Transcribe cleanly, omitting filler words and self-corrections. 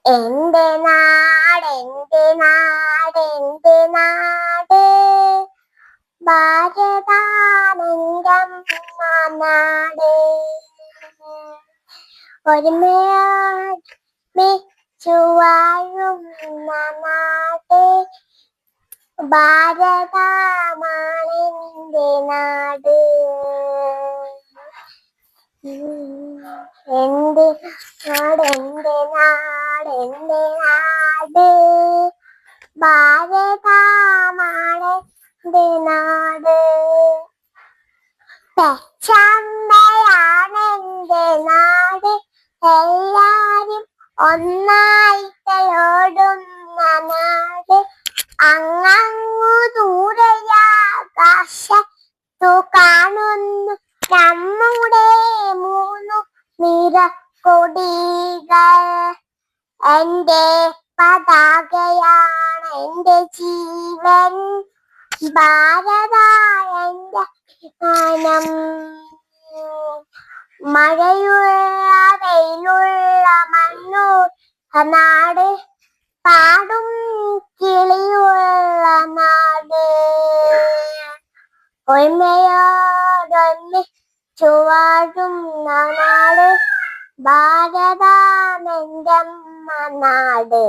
എന്റെ നാട് എന്റെ നാട് എന്റെ നാട് ഭാരതാനന്ദമ്മ നാട് ഒരുമയോർമ്മിച്ചു വാഴുന്ന നാട് ഭാരതമാണെന്റെ നാട്. എന്റെ നാട് എന്റെ നാട് എന്റെ നാട് ഭാരതമാണെന്റെ നാട്. പെച്ചമ്മയാണെന്റെ നാട് എല്ലാരും ഒന്നായി തലോടുന്ന നാട്. അങ്ങു ദൂരയാകാശത്തു കാണുന്നു നമ്മുടെ മൂന്നു നിറക്കൊടികൾ. എന്റെ പതാകയാണ് എന്റെ ജീവൻ ഭാരത എന്റെ അഭിമാനം. മഴയുള്ള വെയിലുള്ള മണ്ണുള്ള നാട് പാടും കിളിയുള്ള നാട് ഒരുമയോടൊന്നിച്ചു വാഴുന്ന നാട് ഭാരതമെന്റമ്മ നാട്.